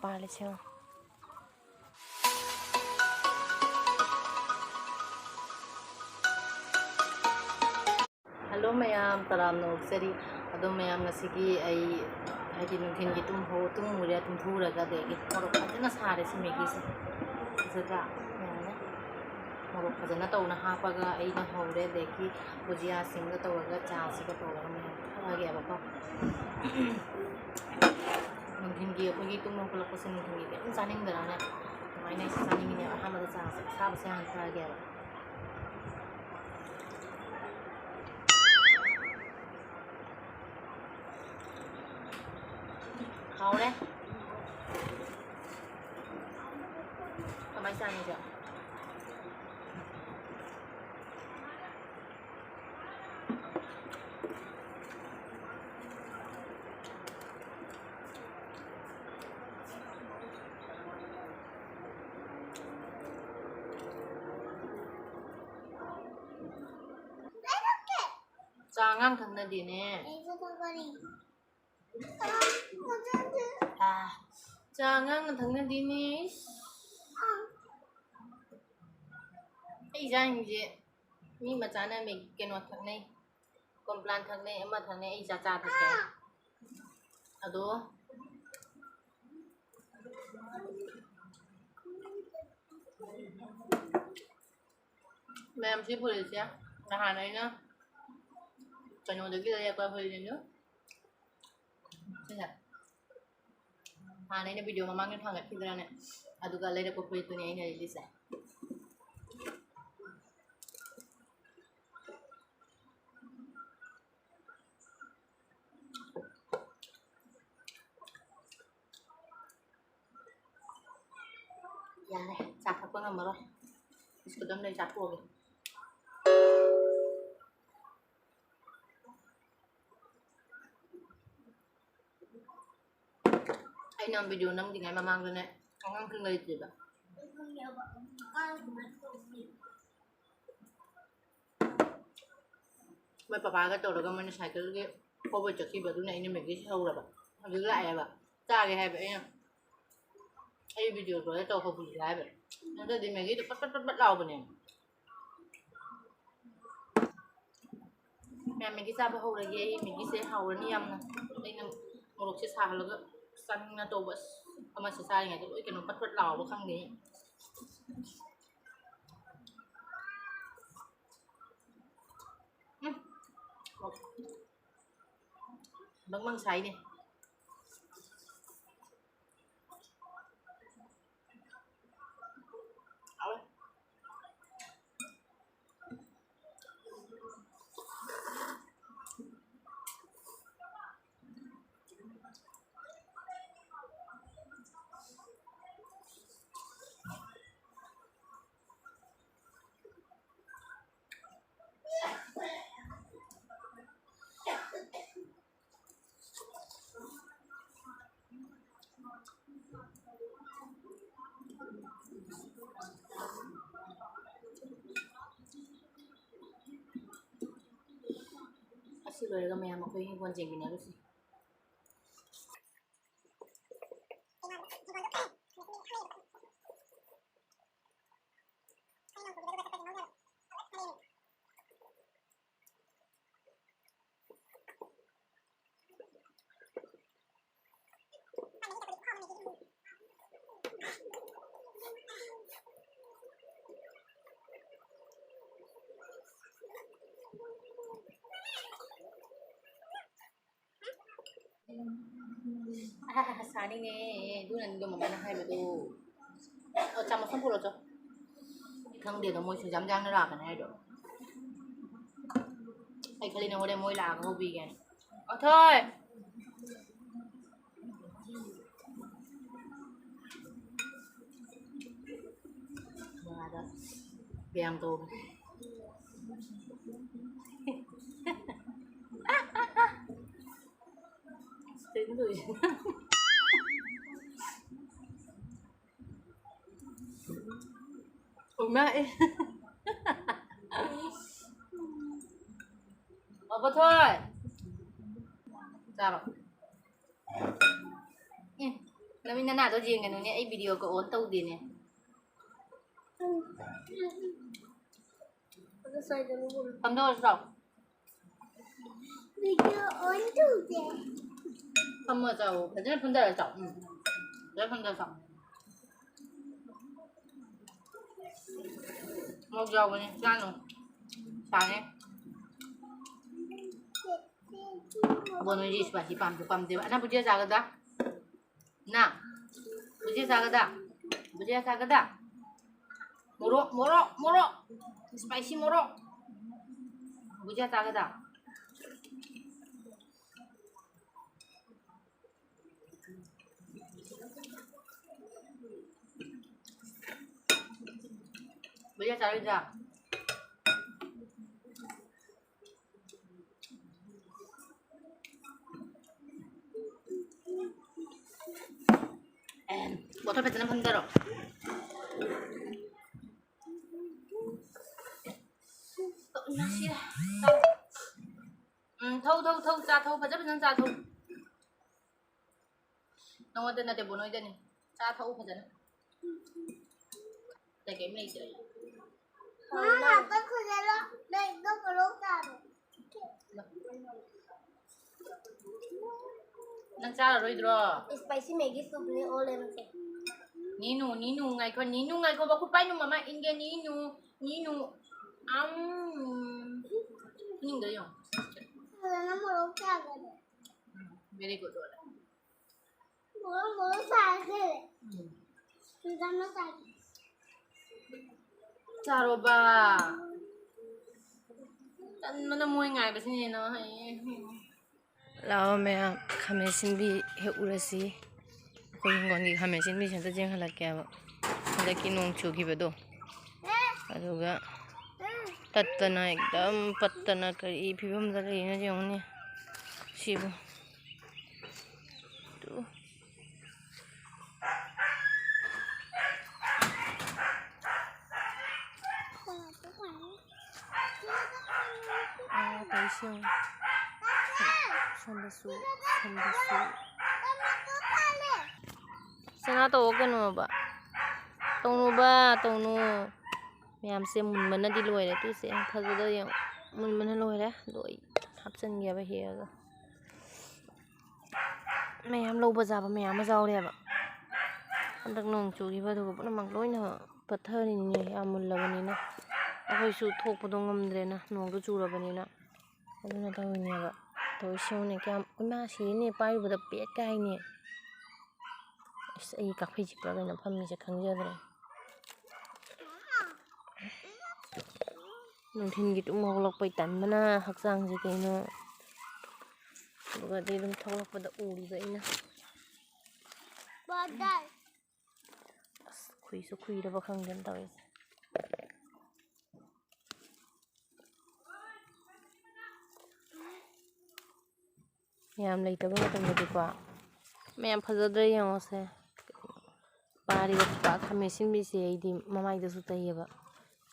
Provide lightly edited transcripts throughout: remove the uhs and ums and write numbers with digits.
पालेछौँ। Hello ma'am तराम नोक्सरी अदो मैम ngasigi ai haidi nungkin gi tumhure tumthuraga degi morok fajana sare si megi se jaga yana morok fajana tawna hapaga aina hore degi bujia singa tawaga cha siga tawaga ma'am thage abako nungkin gi apagi tumno kolak pasin nungkin gi kan saning darana maina saning ni ahamada cha sa se han thage abaเขาเนี่ยทำไมสั่งเยอะjangan kena di ne jangan kena di ne ai jangan je ni macam mana me kenwa thak nei komplan thak nei ama thak nei ai cha cha thak ke ado ma'am से बोले थे नहाना है ना चलो देखिए ये क्या बोल रही हैใช่ในวิดีโอมามั่งกันทางกับที่นั่นเนี่ยอะดูกันเลยเดี๋ยวคุยตัวนี้เนี่ยลิซ่าอย่าเลยจับทับกันมาเลยสกุลดำเลยจับพวกเลยไอ้น้องวิดีโอนั่งยังไงมามั่งกันเนี่ยงั้นคือเลยจีบอะไม่ป้าก็ตัวเราก็ไม่ใช่ก็เลยพอไปจากที่แบบนู้นเนี่ยมันไม่ใช่เราแบบหรือไรแบบจ้าเลยให้แบบนี้ไอ้วิดีโอตัวนี้ตัวเขาพูดไรแบบนั่นก็ดีไหมกี่ตัวปัดเราแบบนี้แม่ไม่กี่ทราบว่าเขาอะไรยี่ไม่กี่เสียเขาเนี่ยนะไอ้นั่นมรดกเสียสาแล้วก็สั่งนะตัวแบบเอามาเสียสาอย่างเงี้ยตัวไอ้กินปัดเราว่าครั้งนี้บางใช้เนี่ยเอาเลยAsí luego me llamo que es buen dinero sí सानी ने दून दो मम्मी ना है बेटो और चामच संग पूरा जोทั้งเดียวตัวมวยสุดจำจังน่ารักกันให้ดูไอ้คลีนเอาไว้มวยหลากเขาบีกันอ๋อเถอะมาแล้วเบียงตัวซึ้งเลยโอ้แม่เอาไปเถอะจ้าหรอ แล้วมีนาตัวจริงกันตรงนี้ไอ้วิดีโอก็โอนตู้ดีเนี่ยทำโทษหรอวิดีโอโอนตู้เจ๊ทำมาเจ้าแต่จะพันเดอร์เจ้าจะพันเดอร์เจ้าmau dầu này ra rồi xài nhé buồn gì chỉ băm thì bạn nào bữa ra cái đó nè bữa ra cái đó bữa ra cái đó moro spicy moro bữa ra cái đó bây giờ cari ra botol pecahan bentar loh nasi lah thau cha thau pecahan cha thau nong ada nanti bono itu nih cha thau pecahanแต่เกมไม่ได้มาก็คือแล้วได้ก็กระโดดกันนั่งจ้าเราด้วย spicy Maggi soup ni all in it Ninu ไงคนบอกคุณไปหนูมาอินเดียนีนูนี่เดี๋ยวยัง แล้วมันรู้จักกัน very good เลย รู้จักเลยคือกันรู้จักCaroba kan mana muai ngai ba sini no lao me khame sin bi he urasi ko ngon gi khame sin bi chen ta jeng hala kya ba da ki nong chu gi ba do aduga tattana ekdam pattana kari phibam da ri na jeng ni sibu tu thấy chưa sana to cái nó ba tông nó mèm xem mình nó đi lùi đấy tôi sẽ thật sự đây mình nó lùi đấy lùi hấp chân nghe bây giờ rồi mèm lâu bây giờ mà mèm mới giàu đẹp ạ ăn đặc nồng chú ý vào đồ cũng mặc lối nữa bật thơ thì nhỉ một lần này nè tôi sụt thuộc vào đông ngầm đấy nè nồng tôi chú rồi bên này nè tôi nhỉ vậy tôi siêu này cái ma xí này bay vào tập biết cái này ấy các phi chỉ vào bên nó phâm sẽ khăng giờ rồi nông thiên cái tụng màu lộc bay tắn mà na học sang gì cái nó rồi đi đừng thâu lộc vào tập ủ vậy nè khuy đó vào khăng đến tới yam lấy tới bên trong đi qua mẹ em phải ra đây nhau sẽ bà đi gặp bà khăm xin bị gì đi mà mai được sút tay vậy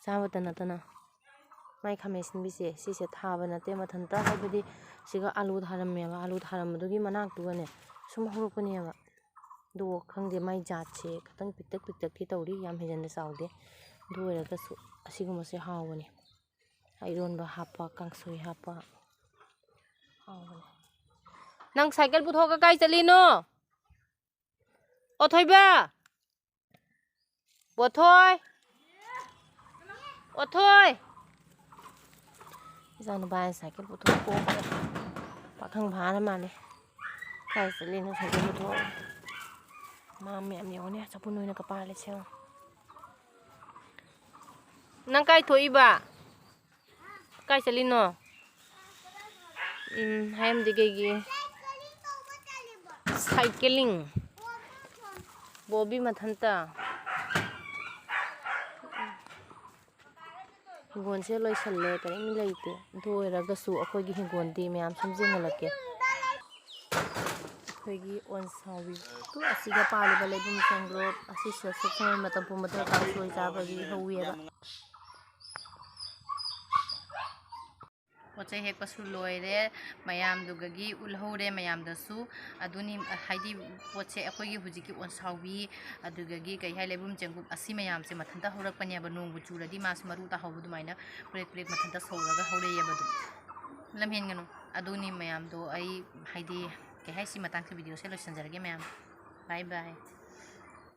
sao vậy nè mai khăm xin bị gì xí sẽ thà vậy nè thế mà thằng ta hay bị đi xí có alu thàram mẹ alu thàram mà đôi khi mà nạc đuôi nè sum huru cái này vậy đuôi khăng thì mai giặt chế cái tăng bịt tắc thì tàu đi yam hay dân sao đấy đuôi là cái số xí cũng sẽ hao vậy nè hay luôn và hấp và căng sôi hấp và hao vậy nang cycle puthok ka kai chali no o thoi ba bo thoi o thoi jang ba cycle puthok ko pa khang bha na ma ne kai chali no cycle puthok ma me am yo ne chapu noi na ka pa le chang nang kai thoi ba kai chali no hai em đi cái cycling Bobby mathanta hingon se loi salle kare mi leite thoi raga su akhoi gi hingon di myam samjing halake khoi gi on sawi tu asiga pali bale dum sangro asi se se matam pu matam ka soi ja ba gi howi ba ꯄꯣꯠ ꯆꯩ ꯍꯦꯛꯄꯁꯨ ꯂꯣꯏꯔꯦ ꯃꯌꯥꯝꯗꯨꯒꯤ ꯎꯠꯍꯧꯔꯦ ꯃꯌꯥꯝꯗꯁꯨ ꯑꯗꯨꯅꯤ ꯍꯥꯏꯗꯤ ꯄꯣꯠꯁꯦ ꯑꯩꯈꯣꯏꯒꯤ ꯍꯧꯖꯤꯛꯀꯤ ꯎꯟꯁꯥꯎꯕꯤ ꯑꯗꯨꯗꯒꯤ ꯀꯩ ꯍꯥꯏ ꯂꯩꯕꯨꯝ ꯆꯦꯡꯀꯨꯞ ꯑꯁꯤ ꯃꯌꯥꯝꯁꯦ ꯃꯊꯟꯇ ꯍꯧꯔꯛꯄꯅꯦꯕ ꯅꯣꯡꯕꯨ ꯆꯨꯔꯗꯤ ꯃꯥꯁꯨ ꯃꯔꯨ ꯇꯥꯍꯧꯕ ꯑꯗꯨꯃꯥꯏꯅ ꯄ꯭ꯔꯦꯛ ꯄ꯭ꯔꯦꯛ ꯃꯊꯟꯇ ꯁꯧꯔꯒ ꯍꯧꯔꯛꯑꯦꯕ ꯑꯗꯨꯝ ꯂꯝꯍꯦꯟꯒꯅꯨ ꯑꯗꯨꯅꯤ ꯃꯌꯥꯝꯗꯣ ꯑꯩ ꯍꯥꯏꯗꯤ ꯀꯩ ꯍꯥꯏꯁꯤ ꯃꯇꯥꯡꯁꯤ ꯚꯤꯗꯤꯑꯣꯁꯦ ꯂꯣꯏꯁꯤꯟꯖꯔꯒꯦ ꯃꯌꯥꯝ ꯕꯥꯏ ꯕꯥꯏ